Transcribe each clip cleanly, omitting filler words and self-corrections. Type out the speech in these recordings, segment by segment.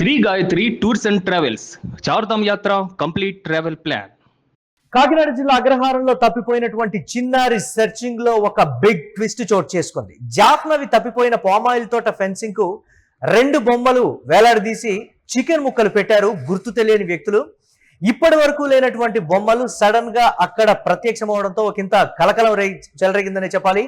Shri Gayatri Tours and Travels Chardham Yatra complete travel plan. Kakinada జిల్లా అగ్రహారంలో తప్పిపోయినటువంటి చిన్నారి searching లో ఒక బిగ్ ట్విస్ట్ చోటు చేసుకుంది. జాహ్నవి తప్పిపోయిన పామాయిల్ తోట ఫెన్సింగ్ కు 2 బొమ్మలు వేలాడదీసి చికెన్ ముక్కలు పెట్టారు గుర్తు తెలియని వ్యక్తులు. ఇప్పటి వరకు లేనటువంటి బొమ్మలు సడన్ గా అక్కడ ప్రత్యక్షమవడంతో ఒకంత కలకలం చెలరేగిందనే చెప్పాలి.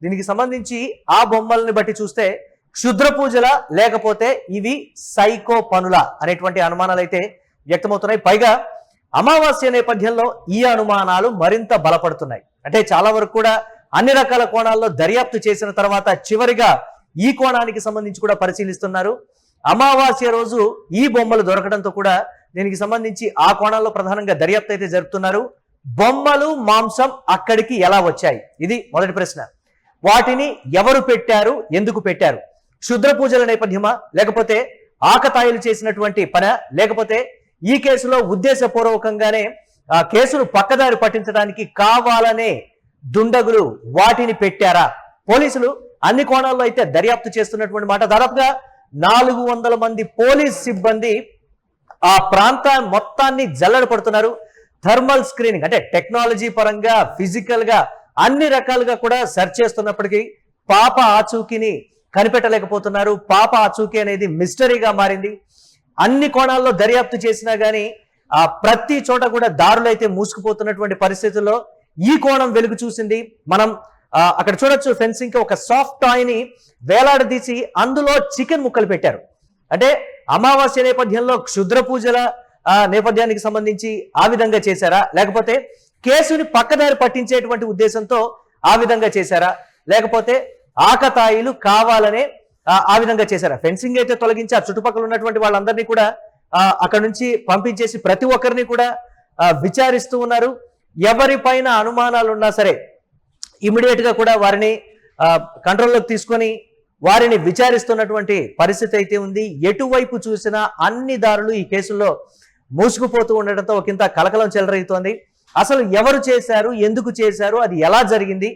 దీనికి సంబంధించి ఆ బొమ్మల్ని బట్టి చూస్తే క్షుద్ర పూజల లేకపోతే ఇవి సైకో పనుల అనేటువంటి అనుమానాలు అయితే వ్యక్తమవుతున్నాయి. పైగా అమావాస్య నేపథ్యంలో ఈ అనుమానాలు మరింత బలపడుతున్నాయి. అంటే చాలా వరకు కూడా అన్ని రకాల కోణాల్లో దర్యాప్తు చేసిన తర్వాత చివరిగా ఈ కోణానికి సంబంధించి కూడా పరిశీలిస్తున్నారు. అమావాస్య రోజు ఈ బొమ్మలు దొరకడంతో కూడా దీనికి సంబంధించి ఆ కోణాల్లో ప్రధానంగా దర్యాప్తు అయితే జరుపుతున్నారు. బొమ్మలు మాంసం అక్కడికి ఎలా వచ్చాయి, ఇది మొదటి ప్రశ్న. వాటిని ఎవరు పెట్టారు, ఎందుకు పెట్టారు? క్షుద్ర పూజల నేపథ్యమా, లేకపోతే ఆకతాయిలు చేసినటువంటి పన, లేకపోతే ఈ కేసులో ఉద్దేశపూర్వకంగానే ఆ కేసును పక్కదారి పట్టించడానికి కావాలనే దుండగులు వాటిని పెట్టారా? పోలీసులు అన్ని కోణాల్లో అయితే దర్యాప్తు చేస్తున్నటువంటి మాట. దాదాపుగా 400 మంది పోలీస్ సిబ్బంది ఆ ప్రాంతాన్ని మొత్తాన్ని జల్లెడ పడుతున్నారు. థర్మల్ స్క్రీనింగ్ అంటే టెక్నాలజీ పరంగా, ఫిజికల్ గా అన్ని రకాలుగా కూడా సెర్చ్ చేస్తున్నప్పటికీ పాప ఆచూకీని కనిపెట్టలేకపోతున్నారు. పాప ఆచూకీ అనేది మిస్టరీగా మారింది. అన్ని కోణాల్లో దర్యాప్తు చేసినా గానీ ప్రతి చోట కూడా దారులు అయితే మూసుకుపోతున్నటువంటి పరిస్థితుల్లో ఈ కోణం వెలుగు చూసింది. మనం అక్కడ చూడొచ్చు, ఫెన్సింగ్ కి ఒక సాఫ్ట్ టాయ్ ని వేలాడదీసి అందులో చికెన్ ముక్కలు పెట్టారు. అంటే అమావాస్య నేపథ్యంలో క్షుద్ర పూజల నేపథ్యానికి సంబంధించి ఆ విధంగా చేశారా, లేకపోతే కేసుని పక్కదారి పట్టించేటువంటి ఉద్దేశంతో ఆ విధంగా చేశారా, లేకపోతే ఆకతాయిలు కావాలనే ఆ విధంగా చేశారా? ఫెన్సింగ్ అయితే తొలగించి ఆ చుట్టుపక్కల ఉన్నటువంటి వాళ్ళందరినీ కూడా అక్కడ నుంచి పంపించేసి ప్రతి ఒక్కరిని కూడా విచారిస్తూ ఉన్నారు. ఎవరిపైన అనుమానాలు ఉన్నా సరే ఇమీడియట్ గా కూడా వారిని కంట్రోల్లోకి తీసుకొని వారిని విచారిస్తున్నటువంటి పరిస్థితి అయితే ఉంది. ఎటువైపు చూసినా అన్ని దారులు ఈ కేసుల్లో మూసుకుపోతూ ఉండడంతో ఒకంత కలకలం చెలరేగుతోంది. అసలు ఎవరు చేశారు, ఎందుకు చేశారు, అది ఎలా జరిగింది,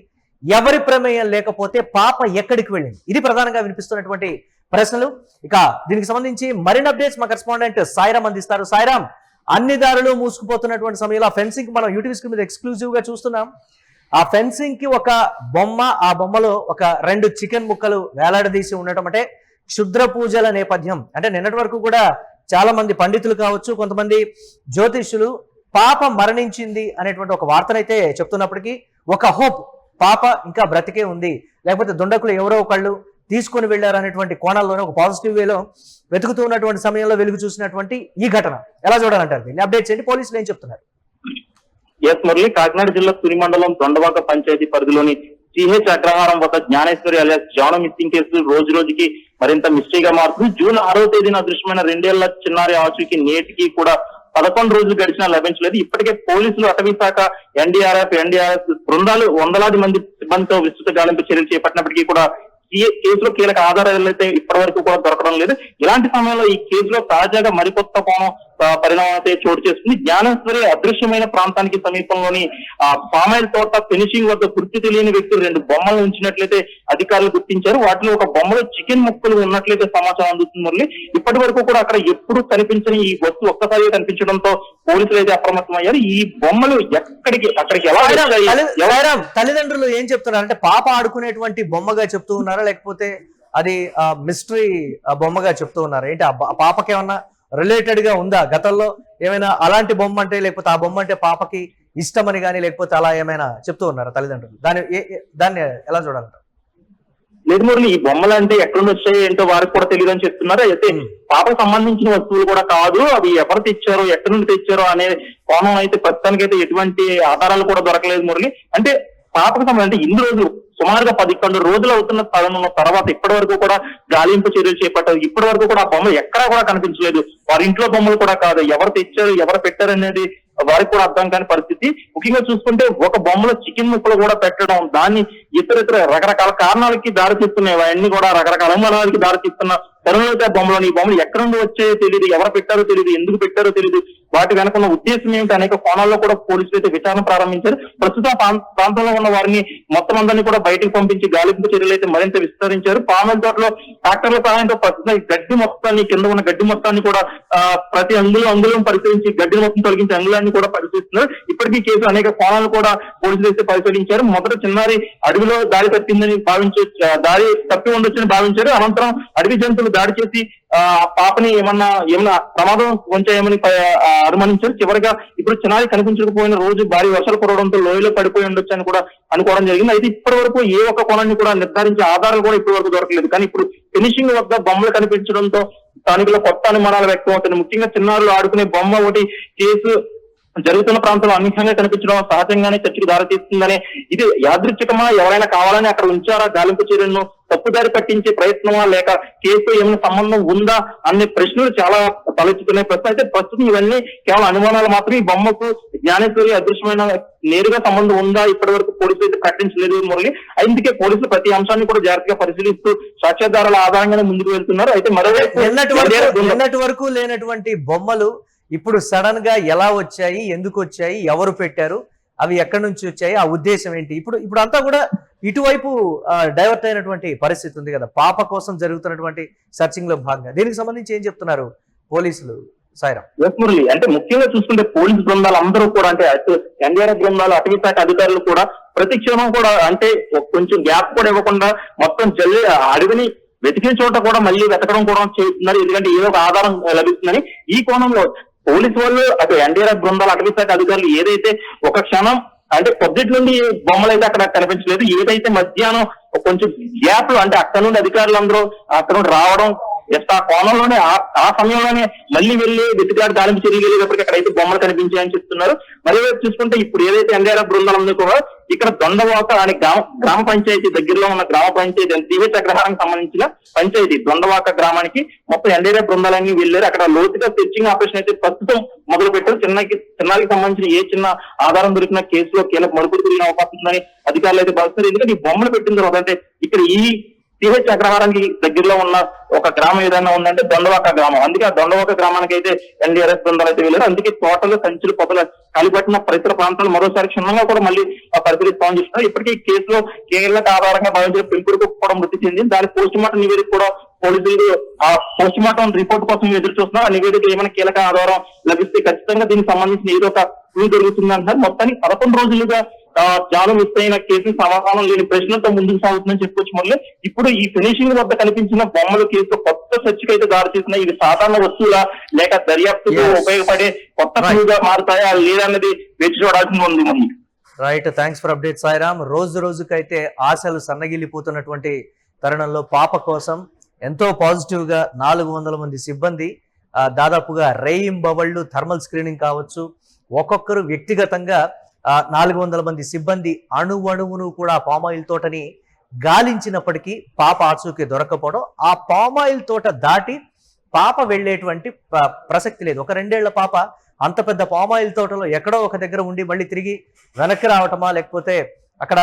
ఎవరి ప్రమేయం లేకపోతే పాప ఎక్కడికి వెళ్ళింది, ఇది ప్రధానంగా వినిపిస్తున్నటువంటి ప్రశ్నలు. ఇక దీనికి సంబంధించి మరిన్ని అప్డేట్స్ మా కరెస్పాండెంట్ సాయిరామ్ అందిస్తారు. సాయిరామ్, అన్ని దారులు మూసుకుపోతున్నటువంటి సమయంలో ఆ ఫెన్సింగ్ మనం యూట్యూబ్ స్క్రీన్ మీద ఎక్స్క్లూజివ్ గా చూస్తున్నాం. ఆ ఫెన్సింగ్ కి ఒక బొమ్మ, ఆ బొమ్మలో ఒక 2 చికెన్ ముక్కలు వేలాడదీసి ఉండటం అంటే క్షుద్ర పూజల నేపథ్యం. అంటే నిన్నటి వరకు కూడా చాలా మంది పండితులు కావచ్చు, కొంతమంది జ్యోతిష్యులు పాప మరణించింది అనేటువంటి ఒక వార్తనైతే చెప్తున్నప్పటికీ ఒక హోప్, పాప ఇంకా బ్రతికే ఉంది, లేకపోతే దుండకులు ఎవరో ఒకళ్ళు తీసుకొని వెళ్ళారు అనేటువంటి కోణాల్లోనే ఒక పాజిటివ్ వేలో వెతుకుతూ ఉన్నటువంటి సమయంలో వెలుగు చూసినటువంటి ఈ ఘటన ఎలా చూడాలంటారు? దీన్ని అప్డేట్ చేయండి. పోలీసులు ఏం చెప్తున్నారు? ఎస్ మురళి, కాకినాడ జిల్లా తుని మండలం దొండవాక పంచాయతీ పరిధిలోని సిహెచ్ అగ్రహారం వద్ద జ్ఞానేశ్వరి అలియాస్ జాను మిస్సింగ్ కేసులు రోజు రోజుకి మరింత మిస్టరీగా మారుతుంది. జూన్ 6వ తేదీన అదృశ్యమైన 2 ఏళ్ల చిన్నారి ఆచూకీ నేటికి కూడా 11 రోజులు గడిచినా లభించలేదు. ఇప్పటికే పోలీసులు, అటవీ శాఖ, ఎన్డీఆర్ఎఫ్ బృందాలు వందలాది మంది సిబ్బందితో విస్తృత గాలింపు చర్యలు చేపట్టినప్పటికీ కూడా కేసులో కీలక ఆధారాలు అయితే ఇప్పటి వరకు కూడా దొరకడం లేదు. ఇలాంటి సమయంలో ఈ కేసులో తాజాగా మరికొత్త కోణం పరిణామం అయితే చోటు చేసుకుంది. జ్ఞానేశ్వరి అదృశ్యమైన ప్రాంతానికి సమీపంలోని పామాయిల్ తోట ఫినిషింగ్ వద్ద గుర్తు తెలియని వ్యక్తులు 2 బొమ్మలు ఉంచినట్లయితే అధికారులు గుర్తించారు. వాటిలో ఒక బొమ్మలో చికెన్ ముక్కలు ఉన్నట్లయితే సమాచారం అందుతుంది మురళి. ఇప్పటి వరకు కూడా అక్కడ ఎప్పుడు కనిపించని ఈ వస్తువు ఒక్కసారిగా కనిపించడంతో పోలీసులు అయితే అప్రమత్తమయ్యారు. ఈ బొమ్మలు అక్కడికి ఎలా వచ్చాయి? తల్లిదండ్రులు ఏం చెప్తున్నారు అంటే పాప ఆడుకునేటువంటి బొమ్మగా చెప్తూ ఉన్నారా, లేకపోతే అది మిస్టరీ బొమ్మగా చెప్తూ ఉన్నారా? ఏంటి ఆ పాపకి ఏమన్నా రిలేటెడ్ గా ఉందా? గతంలో ఏమైనా అలాంటి బొమ్మ అంటే, లేకపోతే ఆ బొమ్మ అంటే పాపకి ఇష్టమని కానీ, లేకపోతే అలా ఏమైనా చెప్తూ ఉన్నారా తల్లిదండ్రులు? దాన్ని ఎలా చూడాలంటారు? లేదు మురళి, ఈ బొమ్మలు అంటే ఎక్కడ నుంచి వచ్చాయి ఏంటో వారికి కూడా తెలియదు అని చెప్తున్నారు. అయితే పాపకు సంబంధించిన వస్తువులు కూడా కాదు, అవి ఎవరు తెచ్చారో, ఎక్కడి నుండి తెచ్చారో అనే కోణం అయితే ప్రస్తుతానికైతే ఎటువంటి ఆధారాలు కూడా దొరకలేదు మురళి. అంటే పాపకు సంబంధించి ఇన్ని రోజులు సుమారుగా 11 రోజులు అవుతున్న తరుణంలో తర్వాత ఇప్పటి వరకు కూడా గాలింపు చర్యలు చేపట్టారు. ఇప్పటి వరకు కూడా ఆ బొమ్మ ఎక్కడా కూడా కనిపించలేదు. వారి ఇంట్లో బొమ్మలు కూడా కాదు, ఎవరు తెచ్చారు, ఎవరు పెట్టారు అనేది వారికి కూడా అర్థం కాని పరిస్థితి. ముఖ్యంగా చూసుకుంటే ఒక బొమ్మలో చికెన్ ముక్కలు కూడా పెట్టడం, దాన్ని ఇతర రకరకాల కారణాలకి దారి తీస్తున్నాయి. అవన్నీ కూడా రకరకాల అనుమానాలకి దారి తీస్తున్న తరుణంలో బొమ్మలోని ఈ బొమ్మలు ఎక్కడ నుండి వచ్చాయో తెలియదు, ఎవరు పెట్టారో తెలియదు, ఎందుకు పెట్టారో తెలియదు, వాటి వెనక ఉన్న ఉద్దేశం ఏమిటి అనేక కోణాల్లో కూడా పోలీసులు అయితే విచారణ ప్రారంభించారు. ప్రస్తుతం ప్రాంతంలో ఉన్న వారిని మొత్తం అందరినీ కూడా బయటకు పంపించి గాలింపు చర్యలు అయితే మరింత విస్తరించారు. పామల తోటలో ట్రాక్టర్ల సహాయంతో ప్రస్తుతం గడ్డి మొత్తాన్ని, కింద ఉన్న గడ్డి మొత్తాన్ని కూడా ప్రతి అంగుళం పరిశీలించి గడ్డి మొత్తం తొలగించి అంగుళాన్ని కూడా పరిశీలిస్తున్నారు. ఇప్పటికీ కేసు అనేక కోణాలు కూడా పోలీసులు అయితే పరిశీలించారు. మొదట చిన్నారి అడవిలో దాడి తప్పిందని దాడి తప్పి ఉండొచ్చని భావించారు. అనంతరం అడవి జంతువులు దాడి చేసి పాపని ఏమన్నా ప్రమాదం కొంచెమని అనుమానించారు. చివరిగా ఇప్పుడు చిన్నారి కనిపించకపోయిన రోజు భారీ వర్షాలు కురవడంతో లోయలో పడిపోయి ఉండొచ్చు అని కూడా అనుకోవడం జరిగింది. అయితే ఇప్పటి వరకు ఏ ఒక్క కోణాన్ని కూడా నిర్ధారించే ఆధారాలు కూడా ఇప్పటి వరకు దొరకలేదు. కానీ ఇప్పుడు ఫినిషింగ్ వద్ద బొమ్మలు కనిపించడంతో స్థానికుల కొత్త అనుమానాలు వ్యక్తం అవుతున్నాయి. ముఖ్యంగా చిన్నారులు ఆడుకునే బొమ్మ ఒకటి కేసు జరుగుతున్న ప్రాంతంలో అనూహ్యంగా కనిపించడం సహజంగానే చర్చకు దారితీస్తుందని, ఇది యాదృచ్ఛికమా, ఎవరైనా కావాలని అక్కడ ఉంచారా, గాలింపు చర్యలను తప్పుదారి పట్టించే ప్రయత్నమా, లేక కేసుతో ఏమైనా సంబంధం ఉందా అనే ప్రశ్నలు చాలా తలెత్తుతున్నాయి. ప్రస్తుతం ఇవన్నీ కేవలం అనుమానాలు మాత్రమే. ఈ బొమ్మకు జ్ఞానేశ్వరి అదృశ్యమైన నేరుగా సంబంధం ఉందా ఇప్పటి వరకు పోలీసులు అయితే ప్రకటించలేదు మురళి. అందుకే పోలీసులు ప్రతి అంశాన్ని కూడా జాగ్రత్తగా పరిశీలిస్తూ సాక్ష్యాధారాల ఆధారంగానే ముందుకు వెళ్తున్నారు. అయితే మరోవైపు నిన్నటి వరకు లేనటువంటి బొమ్మలు ఇప్పుడు సడన్ గా ఎలా వచ్చాయి, ఎందుకు వచ్చాయి, ఎవరు పెట్టారు, అవి ఎక్కడి నుంచి వచ్చాయి, ఆ ఉద్దేశం ఏంటి, ఇప్పుడు అంతా కూడా ఇటువైపు డైవర్ట్ అయినటువంటి పరిస్థితి ఉంది కదా పాప కోసం జరుగుతున్నటువంటి సర్చింగ్ లో భాగంగా. దీనికి సంబంధించి ఏం చెప్తున్నారు పోలీసులు సాయిరాం? మురళి, అంటే ముఖ్యంగా చూసుకుంటే పోలీసు బృందాలు అందరూ కూడా, అంటే ఎన్డీఆర్ఎఫ్ బృందాలు, అటవీ శాఖ అధికారులు కూడా ప్రతి క్షణం కూడా అంటే కొంచెం గ్యాప్ కూడా ఇవ్వకుండా మొత్తం అడవిని వెతికిన చోట కూడా మళ్ళీ వెతకడం కూడా చేస్తున్నారు. ఎందుకంటే ఏదో ఒక ఆధారం లభిస్తుందని. ఈ కోణంలో పోలీసు వాళ్ళు, అటు ఎన్డీఆర్ఎఫ్ బృందాలు, అటవీ శాఖ అధికారులు ఏదైతే ఒక క్షణం అంటే పొద్దుటి నుండి బొమ్మలు అయితే అక్కడ కనిపించలేదు, ఏదైతే మధ్యాహ్నం కొంచెం గ్యాప్ అంటే అక్కడ నుండి అధికారులు అందరూ అక్కడ నుండి రావడం, జస్ట్ ఆ కోణంలోనే ఆ సమయంలోనే మళ్ళీ వెళ్లి వెతికాడు గాలింపు చర్యగలిగేటప్పటికి అక్కడైతే బొమ్మలు కనిపించాయని చెప్తున్నారు. మరి చూసుకుంటే ఇప్పుడు ఏదైతే ఎన్డీఆర్ఎఫ్ బృందాలందరూ కూడా ఇక్కడ దొండవాక అనే గ్రామ పంచాయతీ దగ్గరలో ఉన్న గ్రామ పంచాయతీ సిహెచ్ అగ్రహారానికి సంబంధించిన పంచాయతీ దొండవాక గ్రామానికి మొత్తం ఎన్డీఆర్ఎఫ్ బృందాలన్నీ వెళ్లారు. అక్కడ లోతుగా సెర్చింగ్ ఆపరేషన్ అయితే ప్రస్తుతం మొదలు పెట్టారు. చిన్నారికి సంబంధించిన ఏ చిన్న ఆధారం దొరికిన కేసులో కీలక మలుపులు తిరిగిన అవకాశం ఉందని అధికారులు అయితే భావిస్తారు. ఎందుకంటే ఈ బొమ్మలు పెట్టిన తర్వాత అంటే ఇక్కడ ఈ సిహెచ్ అగ్రహారానికి దగ్గరలో ఉన్న ఒక గ్రామం ఏదైనా ఉందంటే దొండవాక గ్రామం. అందుకే ఆ దొండవాక గ్రామానికి అయితే ఎన్డీఆర్ఎఫ్ బృందాలు అయితే వెళ్ళారు. అందుకే తోటలు, సంచులు, పొదలు కాలిపట్టిన పరిసర ప్రాంతాలు మరోసారి క్షుణ్ణంగా కూడా మళ్ళీ పరిశీలిస్తామని చూస్తున్నారు. ఇప్పటికీ ఈ కేసులో కీలక ఆధారంగా భావించిన పెంపుడుకు కూడా మృతి చెందింది. దాని పోస్ట్ మార్టం నివేదిక కూడా పోలీసులు ఆ పోస్ట్ మార్టం రిపోర్ట్ కోసం ఎదురు చూస్తున్నారు. ఆ నివేదిక ఏమైనా కీలక ఆధారం లభిస్తే ఖచ్చితంగా దీనికి సంబంధించిన ఏదో ఒక క్లూ దొరుకుతుంది అంటారు. మొత్తానికి 11 రోజులుగా జాను మిస్ అయిన కేసు సమాధానం లేని ప్రశ్నలతో ముందుకు సాగుతుందని చెప్పుకోవచ్చు. మళ్ళీ ఇప్పుడు ఈ ఫినిషింగ్ వద్ద కనిపించిన బొమ్మల కేసు కొత్త చర్చకు అయితే దారి తీసిన, ఇవి సాధారణ వస్తువులా లేక దర్యాప్తుకు ఉపయోగపడే కొత్త క్లూగా మారుతాయా లేదన్నది వేచి చూడాల్సి ఉంది. ముందు right, thanks for update Sairam. రోజుకైతే ఆశలు సన్నగిల్లిపోతున్నటువంటి తరుణంలో పాప కోసం ఎంతో పాజిటివ్ గా 400 మంది సిబ్బంది దాదాపుగా రేయింబవళ్ళు థర్మల్ స్క్రీనింగ్ కావచ్చు, ఒక్కొక్కరు వ్యక్తిగతంగా 400 మంది సిబ్బంది అణువును కూడా పామాయిల్ తోటని గాలించినప్పటికీ పాప ఆచూకీ దొరకపోవడం, ఆ పామాయిల్ తోట దాటి పాప వెళ్లేటువంటి ప్రసక్తి లేదు. ఒక 2 ఏళ్ల పాప అంత పెద్ద పామాయిల్ తోటలో ఎక్కడో ఒక దగ్గర ఉండి మళ్ళీ తిరిగి వెనక్కి రావటమా, లేకపోతే అక్కడ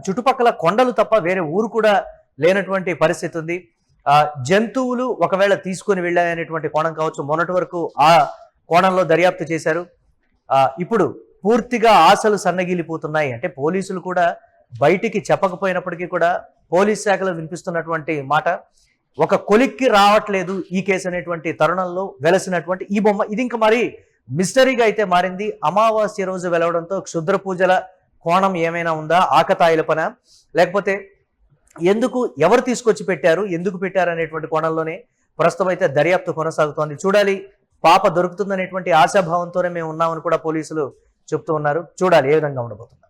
చుట్టుపక్కల కొండలు తప్ప వేరే ఊరు కూడా లేనటువంటి పరిస్థితి ఉంది. జంతువులు ఒకవేళ తీసుకొని వెళ్ళాయనేటువంటి కోణం కావచ్చు, మొన్నటి వరకు ఆ కోణంలో దర్యాప్తు చేశారు. ఇప్పుడు పూర్తిగా ఆశలు సన్నగిలిపోతున్నాయి. అంటే పోలీసులు కూడా బయటికి చెప్పకపోయినప్పటికీ కూడా పోలీస్ శాఖలో వినిపిస్తున్నటువంటి మాట, ఒక కొలిక్కి రావట్లేదు ఈ కేసు అనేటువంటి తరుణంలో వెలసినటువంటి ఈ బొమ్మ, ఇది ఇంకా మరి మిస్టరీగా అయితే మారింది. అమావాస్య రోజు వెలవడంతో క్షుద్ర పూజల కోణం ఏమైనా ఉందా, ఆకతాయిల పన, లేకపోతే ఎవరు తీసుకొచ్చి పెట్టారు, ఎందుకు పెట్టారు అనేటువంటి కోణంలోనే ప్రస్తుతం అయితే దర్యాప్తు కొనసాగుతోంది. చూడాలి, పాప దొరుకుతుందనేటువంటి ఆశాభావంతోనే మేము ఉన్నామని కూడా పోలీసులు చెప్తూ ఉన్నారు. చూడాలి ఏ విధంగా ఉండబోతుంది.